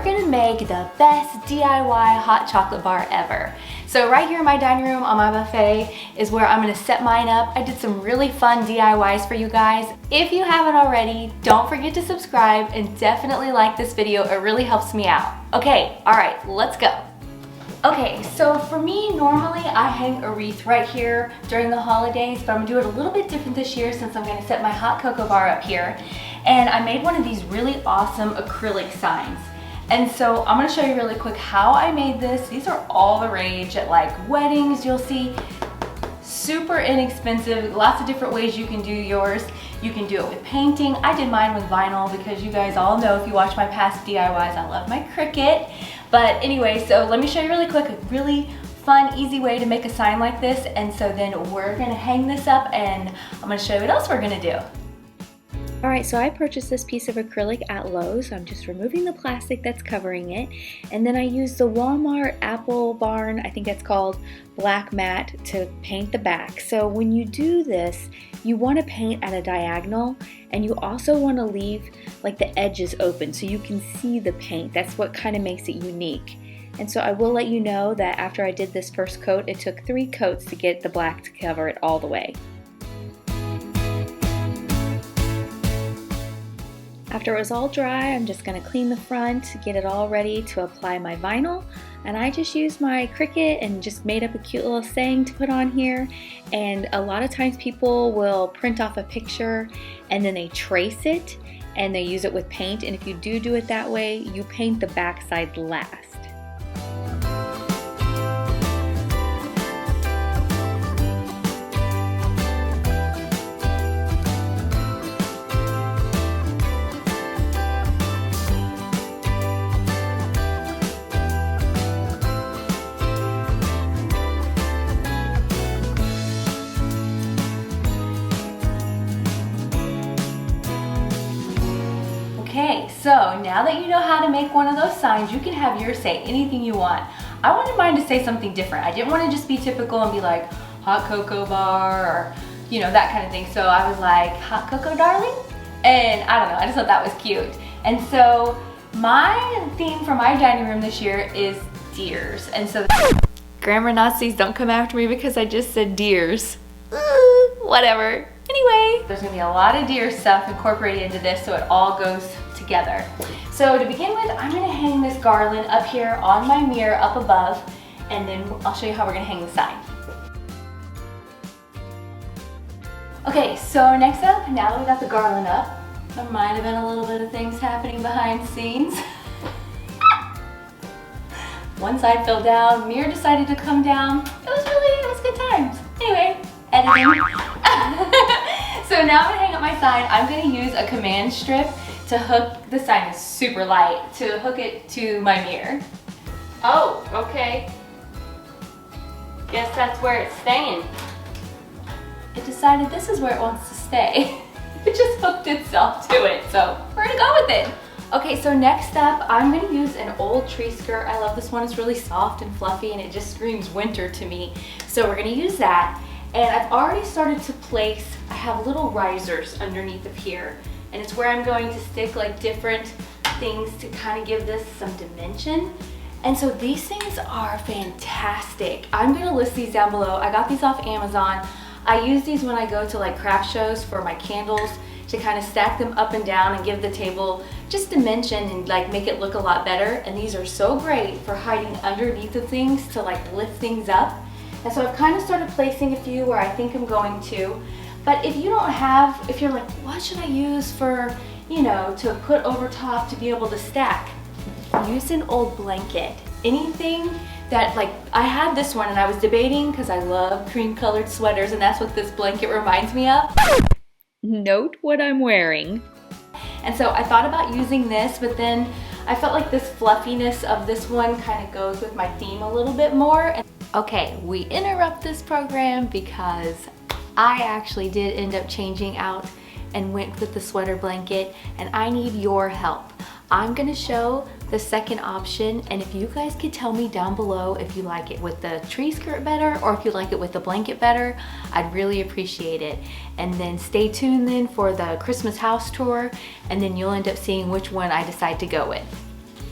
gonna make the best DIY hot chocolate bar ever. So right here in my dining room on my buffet is where I'm gonna set mine up. I did some really fun DIYs for you guys. If you haven't already, don't forget to subscribe and definitely like this video. It really helps me out. Okay, all right, let's go. Okay, so for me, normally I hang a wreath right here during the holidays, but I'm gonna do it a little bit different this year since I'm gonna set my hot cocoa bar up here. And I made one of these really awesome acrylic signs. And so I'm gonna show you really quick how I made this. These are all the rage at like weddings, you'll see. Super inexpensive, lots of different ways you can do yours. You can do it with painting. I did mine with vinyl because you guys all know if you watch my past DIYs, I love my Cricut. But anyway, so let me show you really quick a really fun, easy way to make a sign like this. And so then we're gonna hang this up and I'm gonna show you what else we're gonna do. All right, so I purchased this piece of acrylic at Lowe's. I'm just removing the plastic that's covering it. And then I used the Walmart Apple Barn, I think that's called, black mat to paint the back. So when you do this, you want to paint at a diagonal, and you also want to leave like the edges open so you can see the paint. That's what kind of makes it unique. And so I will let you know that after I did this first coat, it took 3 coats to get the black to cover it all the way. After it was all dry, I'm just going to clean the front, get it all ready to apply my vinyl. And I just used my Cricut and just made up a cute little saying to put on here. And a lot of times people will print off a picture and then they trace it and they use it with paint. And if you do it that way, you paint the backside last. Okay, so now that you know how to make one of those signs, you can have yours say anything you want. I wanted mine to say something different. I didn't want to just be typical and be like hot cocoa bar or, you know, that kind of thing. So I was like, hot cocoa darling? And I don't know, I just thought that was cute. And so my theme for my dining room this year is deers. And so grammar Nazis, don't come after me because I just said deers. Whatever. Anyway, there's gonna be a lot of deer stuff incorporated into this so it all goes together. So to begin with, I'm gonna hang this garland up here on my mirror up above, and then I'll show you how we're gonna hang the sign. Okay, so next up, now that we got the garland up, there might have been a little bit of things happening behind the scenes. One side fell down, mirror decided to come down. It was good times. Anyway, editing. So now I'm gonna hang up my sign. I'm gonna use a command strip to hook, the sign is super light, to hook it to my mirror. Oh, okay. Guess that's where it's staying. It decided this is where it wants to stay. It just hooked itself to it, so we're gonna go with it. Okay, so next up, I'm gonna use an old tree skirt. I love this one, it's really soft and fluffy and it just screams winter to me. So we're gonna use that. And I've already started to place, I have little risers underneath of here. And it's where I'm going to stick like different things to kind of give this some dimension. And so these things are fantastic. I'm gonna list these down below. I got these off Amazon. I use these when I go to like craft shows for my candles to kind of stack them up and down and give the table just dimension and like make it look a lot better. And these are so great for hiding underneath of things to like lift things up. And so I've kind of started placing a few where I think I'm going to. But if you don't have, if you're like, what should I use for, you know, to put over top to be able to stack? Use an old blanket. Anything that, like, I had this one and I was debating because I love cream colored sweaters and that's what this blanket reminds me of. Note what I'm wearing. And so I thought about using this, but then I felt like this fluffiness of this one kind of goes with my theme a little bit more. Okay, we interrupt this program because I actually did end up changing out and went with the sweater blanket, and I need your help. I'm gonna show the second option, and if you guys could tell me down below if you like it with the tree skirt better or if you like it with the blanket better, I'd really appreciate it. And then stay tuned then for the Christmas house tour, and then you'll end up seeing which one I decide to go with.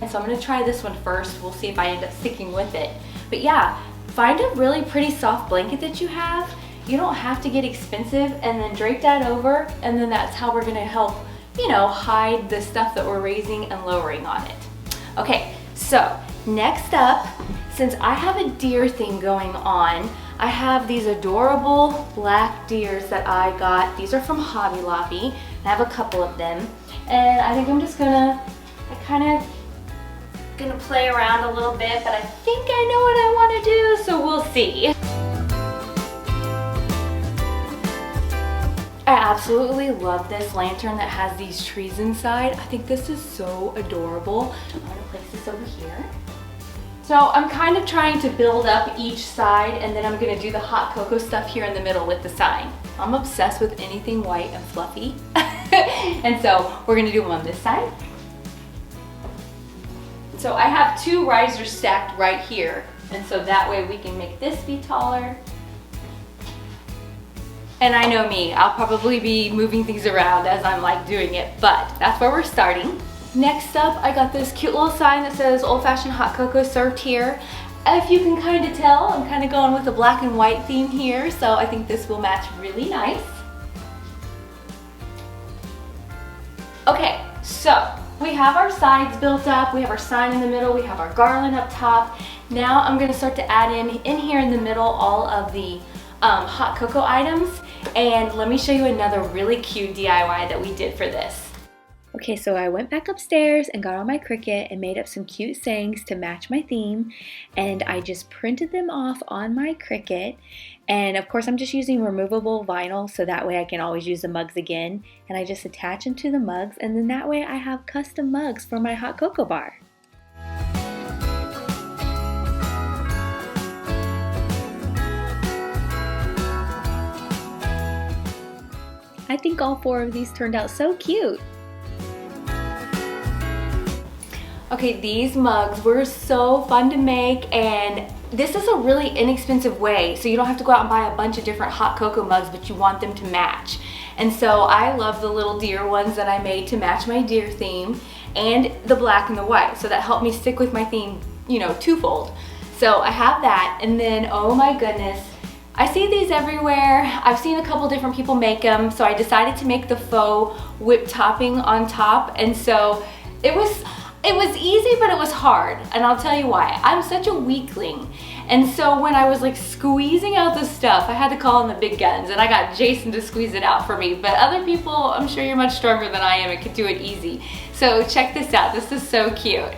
And so I'm gonna try this one first. We'll see if I end up sticking with it. But yeah, find a really pretty soft blanket that you have. You don't have to get expensive, and then drape that over, and then that's how we're gonna help, you know, hide the stuff that we're raising and lowering on it. Okay, so next up, since I have a deer theme going on, I have these adorable black deers that I got. These are from Hobby Lobby. I have a couple of them, and I think I'm just gonna play around a little bit, but I think I know what I want to do, so we'll see. I absolutely love this lantern that has these trees inside. I think this is so adorable. I'm gonna place this over here. So I'm kind of trying to build up each side, and then I'm gonna do the hot cocoa stuff here in the middle with the sign. I'm obsessed with anything white and fluffy. And so we're gonna do them on this side. So I have two risers stacked right here, and so that way we can make this be taller. And I know me, I'll probably be moving things around as I'm like doing it, but that's where we're starting. Next up, I got this cute little sign that says old fashioned hot cocoa served here. If you can kind of tell, I'm kind of going with a black and white theme here, so I think this will match really nice. Okay, so we have our sides built up, we have our sign in the middle, we have our garland up top. Now I'm gonna start to add in here in the middle all of the hot cocoa items, and let me show you another really cute DIY that we did for this. Okay, so I went back upstairs and got on my Cricut and made up some cute sayings to match my theme, and I just printed them off on my Cricut. And of course I'm just using removable vinyl so that way I can always use the mugs again, and I just attach them to the mugs, and then that way I have custom mugs for my hot cocoa bar. I think all four of these turned out so cute. Okay, these mugs were so fun to make, and this is a really inexpensive way, so you don't have to go out and buy a bunch of different hot cocoa mugs, but you want them to match. And so I love the little deer ones that I made to match my deer theme, and the black and the white, so that helped me stick with my theme, you know, twofold. So I have that, and then oh my goodness, I see these everywhere. I've seen a couple different people make them, so I decided to make the faux whipped topping on top, and so it was easy, but it was hard, and I'll tell you why. I'm such a weakling, and so when I was like squeezing out the stuff, I had to call in the big guns, and I got Jason to squeeze it out for me, but other people, I'm sure you're much stronger than I am and could do it easy. So check this out, this is so cute.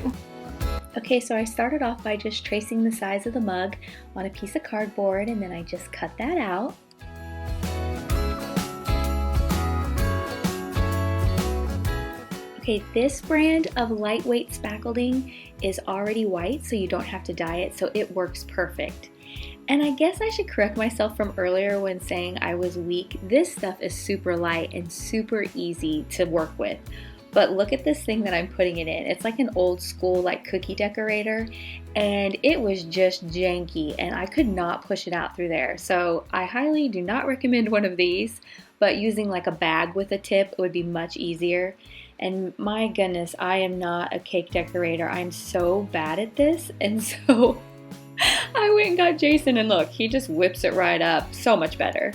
Okay, so I started off by just tracing the size of the mug on a piece of cardboard, and then I just cut that out. Okay, this brand of lightweight spackling is already white, so you don't have to dye it, so it works perfect. And I guess I should correct myself from earlier when saying I was weak. This stuff is super light and super easy to work with. But look at this thing that I'm putting it in. It's like an old school like cookie decorator, and it was just janky, and I could not push it out through there. So I highly do not recommend one of these, but using like a bag with a tip would be much easier. And my goodness, I am not a cake decorator. I'm so bad at this, and so I went and got Jason, and look, he just whips it right up. So much better.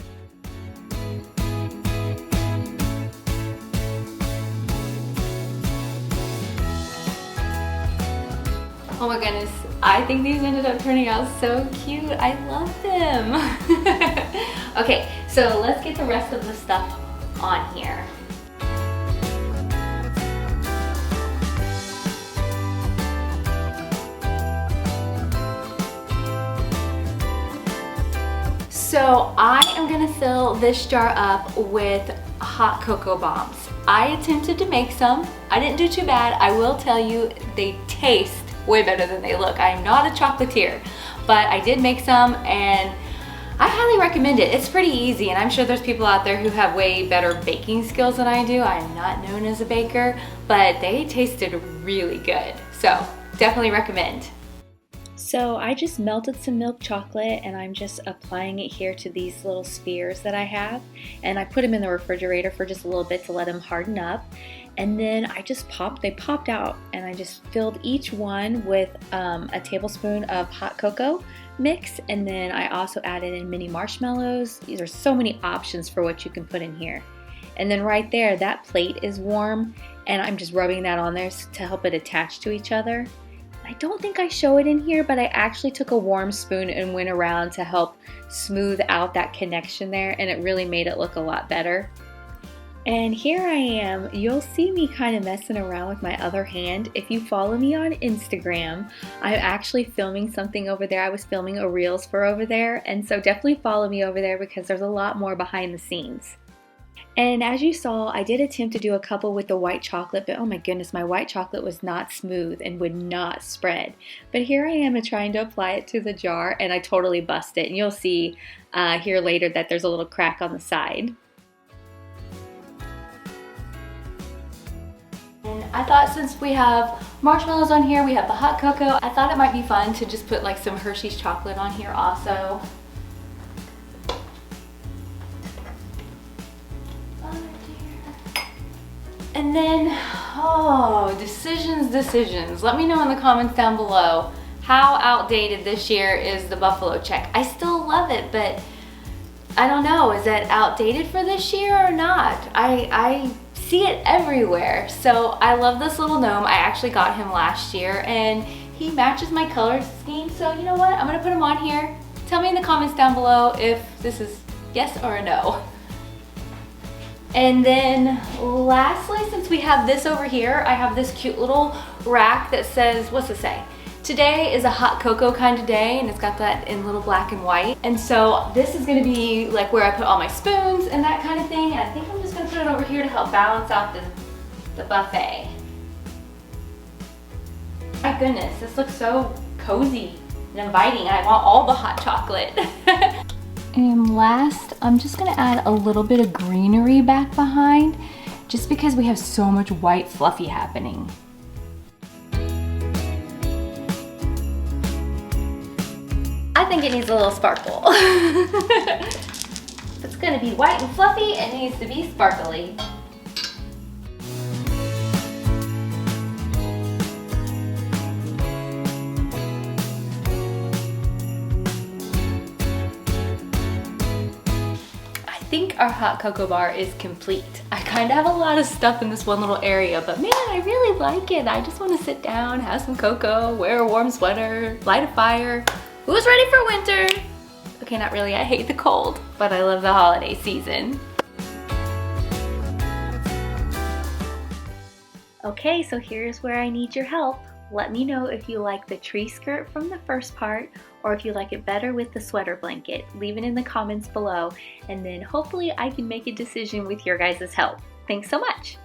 Oh my goodness, I think these ended up turning out so cute. I love them. Okay, so let's get the rest of the stuff on here. So I am gonna fill this jar up with hot cocoa bombs. I attempted to make some. I didn't do too bad. I will tell you, they taste way better than they look. I'm not a chocolatier, but I did make some, and I highly recommend it. It's pretty easy, and I'm sure there's people out there who have way better baking skills than I do. I'm not known as a baker, but they tasted really good. So definitely recommend. So I just melted some milk chocolate and I'm just applying it here to these little spheres that I have. And I put them in the refrigerator for just a little bit to let them harden up. And then they popped out and I just filled each one with a tablespoon of hot cocoa mix. And then I also added in mini marshmallows. These are so many options for what you can put in here. And then right there, that plate is warm and I'm just rubbing that on there to help it attach to each other. I don't think I show it in here, but I actually took a warm spoon and went around to help smooth out that connection there, and it really made it look a lot better. And here I am. You'll see me kind of messing around with my other hand. If you follow me on Instagram, I'm actually filming something over there. I was filming a Reels for over there, and so definitely follow me over there because there's a lot more behind the scenes. And as you saw, I did attempt to do a couple with the white chocolate, but oh my goodness, my white chocolate was not smooth and would not spread. But here I am trying to apply it to the jar and I totally bust it. And you'll see here later that there's a little crack on the side. And I thought since we have marshmallows on here, we have the hot cocoa, I thought it might be fun to just put like some Hershey's chocolate on here also. And then, decisions. Let me know in the comments down below how outdated this year is the buffalo check. I still love it, but I don't know, is it outdated for this year or not? I see it everywhere. So I love this little gnome. I actually got him last year and he matches my color scheme. So you know what, I'm gonna put him on here. Tell me in the comments down below if this is yes or a no. And then lastly, since we have this over here, I have this cute little rack that says, what's it say? Today is a hot cocoa kind of day, and it's got that in little black and white. And so this is gonna be like where I put all my spoons and that kind of thing. And I think I'm just gonna put it over here to help balance out the buffet. My goodness, this looks so cozy and inviting, and I want all the hot chocolate. And last, I'm just gonna add a little bit of greenery back behind, just because we have so much white fluffy happening. I think it needs a little sparkle. If it's gonna be white and fluffy, it needs to be sparkly. I think our hot cocoa bar is complete. I kind of have a lot of stuff in this one little area, but man, I really like it. I just want to sit down, have some cocoa, wear a warm sweater, light a fire. Who's ready for winter? Okay, not really, I hate the cold, but I love the holiday season. Okay, so here's where I need your help. Let me know if you like the tree skirt from the first part or if you like it better with the sweater blanket. Leave it in the comments below and then hopefully I can make a decision with your guys' help. Thanks so much!